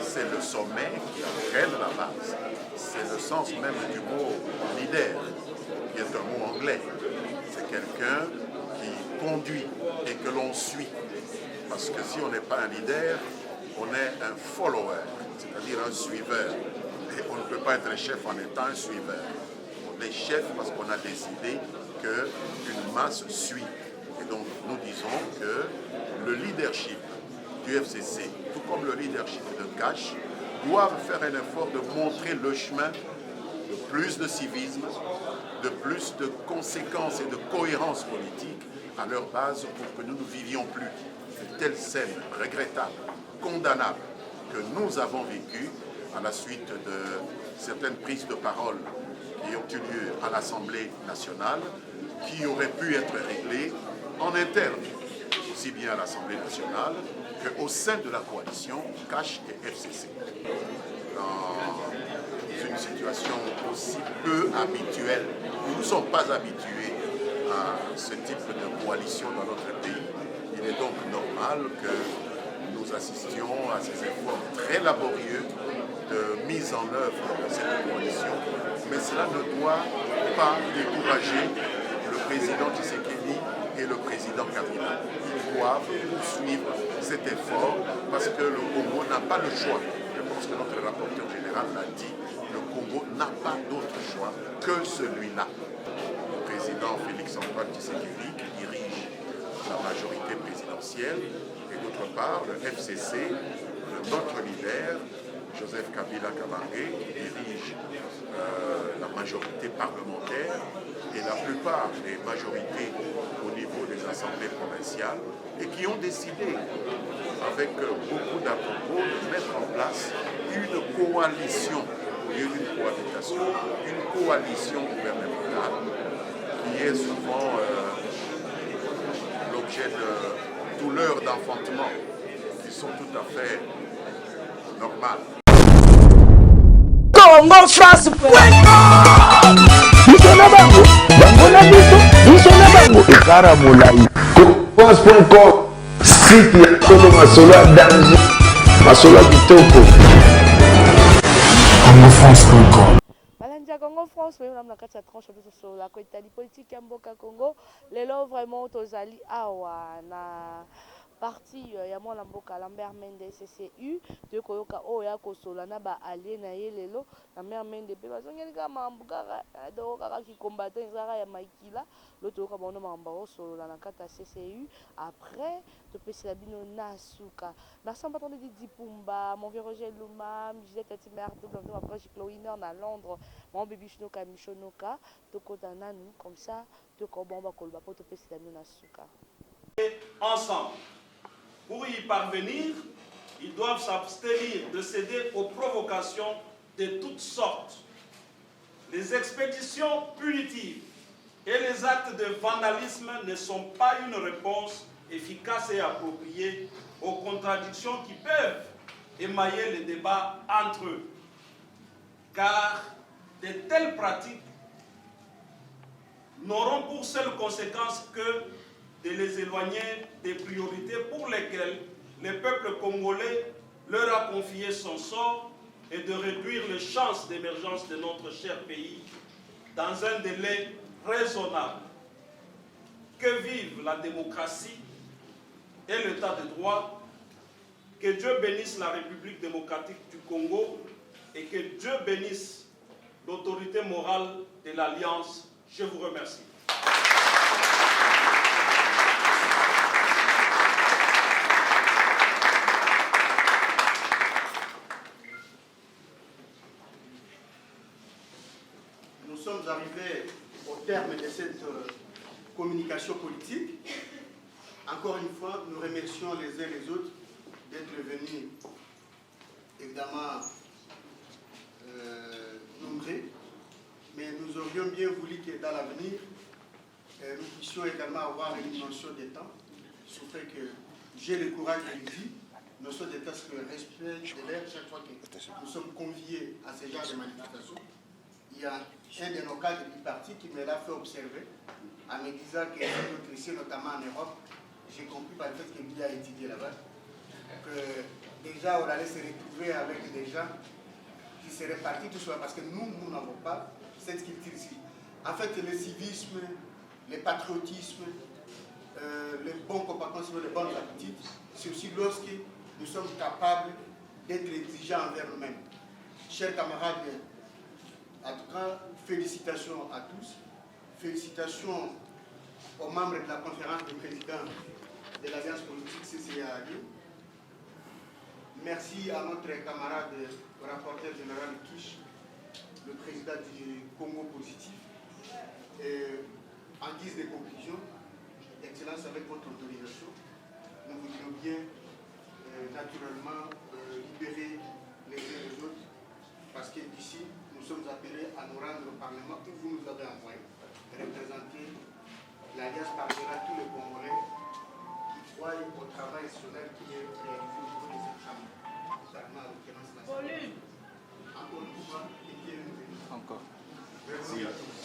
c'est le sommet qui entraîne la base. C'est le sens même du mot leader, qui est un mot anglais. C'est quelqu'un qui conduit et que l'on suit. Parce que si on n'est pas un leader, on est un follower, c'est-à-dire un suiveur. Et on ne peut pas être chef en étant un suiveur. On est chef parce qu'on a décidé qu'une masse suit. Et donc nous disons que le leadership du FCC, tout comme le leadership de CASH, doivent faire un effort de montrer le chemin de plus de civisme, de plus de conséquences et de cohérence politique à leur base pour que nous ne vivions plus de telles scènes regrettables, condamnables que nous avons vécues à la suite de certaines prises de parole qui ont eu lieu à l'Assemblée nationale, qui auraient pu être réglées en interne, aussi bien à l'Assemblée nationale qu'au sein de la coalition CASH et FCC. Dans une situation aussi peu habituelle, nous ne sommes pas habitués à ce type de coalition dans notre pays. Il est donc normal que nous assistions à ces efforts très laborieux de mise en œuvre de cette coalition, mais cela ne doit pas décourager le président Tshisekedi et le président Kabila. Ils doivent poursuivre cet effort parce que le Congo n'a pas le choix. Je pense que notre rapporteur général l'a dit, le Congo n'a pas d'autre choix que celui-là. Le président Félix-Antoine Tshisekedi qui dirige la majorité présidentielle et d'autre part le FCC, notre leader, Joseph Kabila Kabange, qui dirige la majorité parlementaire et la plupart des majorités au niveau des assemblées provinciales et qui ont décidé, avec beaucoup d'à-propos, de mettre en place une coalition, au lieu d'une cohabitation, une coalition gouvernementale qui est souvent l'objet de douleurs d'enfantement qui sont tout à fait normales. Congo France France.com site ya Tolo Masolo ya danger Masolo ya kitoko CongoFrance.com Congo France, même la carte tranche sur la côté politique Mboka Congo, les lots vraiment tozali awa na parti ya mwana mboka Lambert Mende CCU de koyoka o ya kosola na ba allié na ye lelo Lambert Mende pe bazongeli ka mambuka do kaka ki combattant ezaka ya makila loto ka bono mamba o solo na kata CCU après to pesela bino na suka na samba tande di Dipumba mon vieux Roger Luma Juliette Timer double après Chloé na Londres mon bébé Shnoka Michonoka to kota nanu comme ça to ko bomba kolba po to pesela bino na suka ensemble. Pour y parvenir, ils doivent s'abstenir de céder aux provocations de toutes sortes. Les expéditions punitives et les actes de vandalisme ne sont pas une réponse efficace et appropriée aux contradictions qui peuvent émailler les débats entre eux. Car de telles pratiques n'auront pour seule conséquence que de les éloigner des priorités pour lesquelles le peuple congolais leur a confié son sort et de réduire les chances d'émergence de notre cher pays dans un délai raisonnable. Que vive la démocratie et l'état de droit, que Dieu bénisse la République démocratique du Congo et que Dieu bénisse l'autorité morale de l'Alliance. Je vous remercie. Nous sommes arrivés au terme de cette communication politique. Encore une fois, nous remercions les uns les autres d'être venus, évidemment, nombreux, mais nous aurions bien voulu que dans l'avenir, nous puissions également avoir une notion de temps, sur le fait que j'ai le courage de le dire, notion de temps, c'est le respect de l'air chaque fois que nous sommes conviés à ce genre de manifestations. Il y a un de nos cadres du parti qui me l'a fait observer en me disant que ici, notamment en Europe, j'ai compris par le fait qu'il a étudié là-bas, que déjà on allait se retrouver avec des gens qui seraient partis tout cela parce que nous n'avons pas cette culture ici. En fait, le civisme, le patriotisme, les bons comportements, les bonnes habitudes, c'est aussi lorsque nous sommes capables d'être exigeants envers nous-mêmes. Chers camarades, en tout cas, félicitations à tous. Félicitations aux membres de la conférence des présidents de l'Alliance politique CCAD. Merci à notre camarade rapporteur général Kish, le président du Congo Positif. Et en guise de conclusion, Excellence, avec votre autorisation, nous voudrions bien naturellement libérer les uns les autres, parce que d'ici, nous sommes appelés à nous rendre au Parlement où vous nous avez envoyé représenter l'Alliance parlera tous les Congolais qui croient au travail national qui est réalisé au niveau de cette chambre. Notamment en l'occurrence nationale. Encore une fois, et bienvenue. Encore. Merci à tous.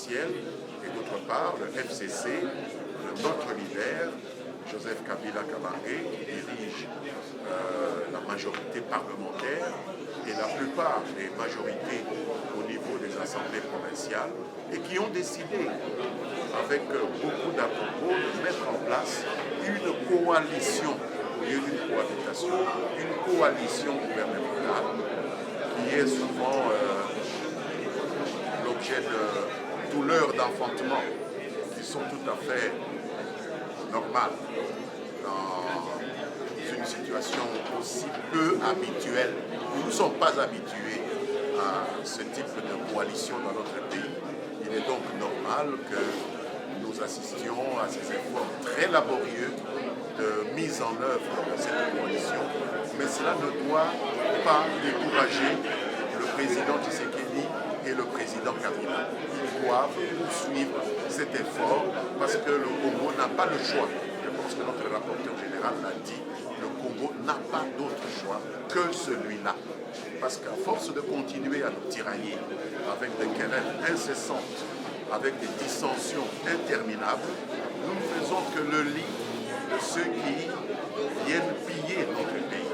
Et d'autre part, le FCC, notre leader, Joseph Kabila Kabange, qui dirige la majorité parlementaire et la plupart des majorités au niveau des assemblées provinciales, et qui ont décidé, avec beaucoup d'à-propos, de mettre en place une coalition, au lieu d'une cohabitation, une coalition gouvernementale, qui est souvent l'objet de douleurs d'enfantement qui sont tout à fait normales dans une situation aussi peu habituelle. Nous ne sommes pas habitués à ce type de coalition dans notre pays. Il est donc normal que nous assistions à ces efforts très laborieux de mise en œuvre de cette coalition, mais cela ne doit pas décourager le président Tshisekedi et le président Kabila. Ils doivent poursuivre cet effort parce que le Congo n'a pas le choix. Je pense que notre rapporteur général l'a dit, le Congo n'a pas d'autre choix que celui-là. Parce qu'à force de continuer à nous tirailler avec des querelles incessantes, avec des dissensions interminables, nous ne faisons que le lit de ceux qui viennent piller notre pays,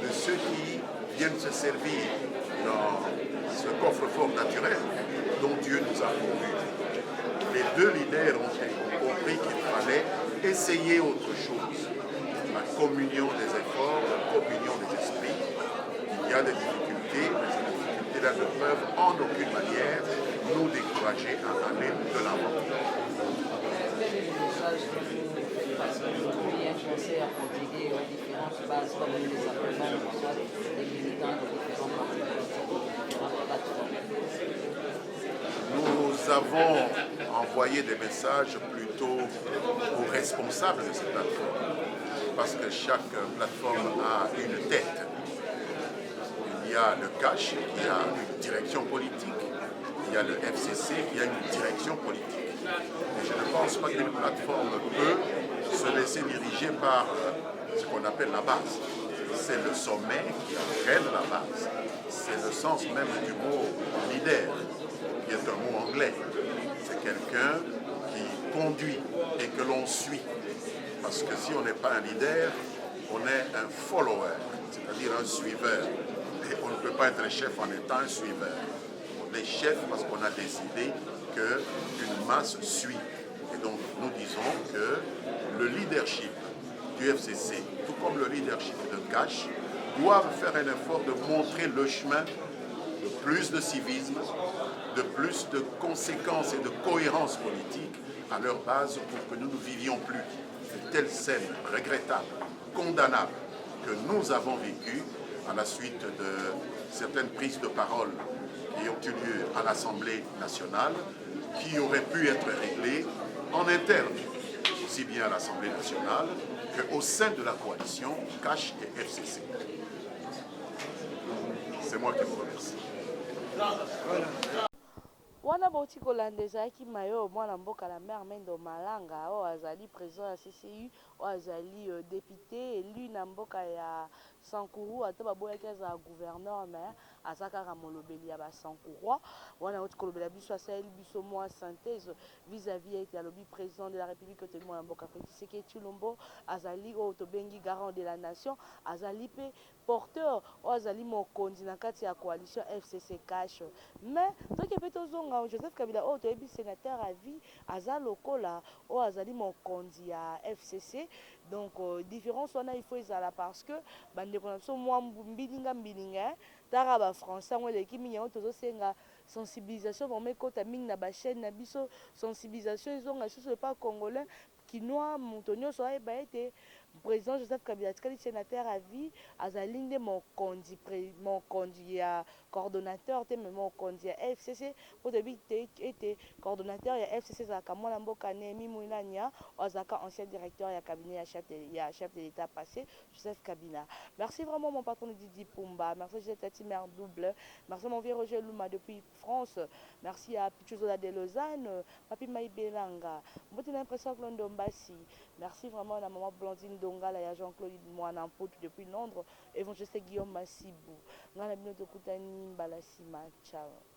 de ceux qui viennent se servir dans ce coffre-fort naturel dont Dieu nous a pourvus. Les deux leaders ont compris qu'il fallait essayer autre chose. La communion des efforts, la communion des esprits. Il y a des difficultés, mais ces difficultés-là ne peuvent en aucune manière nous décourager à aller de l'avant. À conjuguer aux différentes bases, comme nous les appelons, des militants de différents partis politiques, différentes plateformes. Nous avons envoyé des messages plutôt aux responsables de ces plateformes, parce que chaque plateforme a une tête. Il y a le CACH qui a une direction politique, il y a le FCC qui a une direction politique. Et je ne pense pas qu'une plateforme peut se laisser diriger par ce qu'on appelle la base. C'est le sommet qui entraîne la base. C'est le sens même du mot leader, qui est un mot anglais. C'est quelqu'un qui conduit et que l'on suit. Parce que si on n'est pas un leader, on est un follower, c'est-à-dire un suiveur. Et on ne peut pas être chef en étant un suiveur. On est chef parce qu'on a décidé qu'une masse suit. Et donc nous disons que le leadership du FCC, tout comme le leadership de CACH, doivent faire un effort de montrer le chemin de plus de civisme, de plus de conséquences et de cohérence politique à leur base pour que nous ne vivions plus de telles scènes regrettables, condamnables que nous avons vécues à la suite de certaines prises de parole qui ont eu lieu à l'Assemblée nationale, qui auraient pu être réglées en interne, aussi bien à l'Assemblée nationale qu'au sein de la coalition CACH et FCC. C'est moi qui vous remercie. wana bauti kolanda ezalaki mayo mwana mboka la mare Mendo Malanga oyo azali président ya CCU oyo azali député élu na mboka ya Sankuru ata baboyaki azala gouverneur mais aza kaka molobeli ya basankurwa wana auti kolobela biso asaleli biso mwa synthèse vis-à-vis ete alobi président de la République oteli mwana mboka Félix Tshisekedi Tshilombo azali oyo tobengi garant de la nation azali pe porteur oyo azali mokonzi na kati ya coalition FCC CACH mais toki mpe tozonga Joseph Kabila oyo toyebi sénateur à vie aza lokola oyo azali mokonzi ya FCC donc différence wana il faut ezala parce que bandeko na biso mwa mbilinga tara bafrançais yango eleki mingi yango tozosenga sensibilisation vraiment ekota mingi na bachaîne na biso sensibilisation ezonga lisusu epa congolais kinois moto nyonso ayeba ete président Joseph Kabila atikali sénateur à vie azali nde mokonzi ya coordonnateur te me mokonzi ya FCC po toyebi te ete coordonnateur ya FCC ezalaka mwana mboka Némi Moulania oyo azalaka ancien directeur ya cabinet ya chef de l'état passé Joseph Kabila. Merci vraiment mon patron Didi Pumba, merci Gisèle Tati Mère Double, merci mon vieux Roger Louma depuis France, merci à Pichuzola de Lausanne, Papi Maïbelanga, Mbotina Impression Londo Mbassi, merci vraiment à la maman Blandine Dongala et à Jean-Claude Moanampout depuis Londres, évangéliste Guillaume Massibou, Ngana Bino Tokutani Mbalasima, ciao.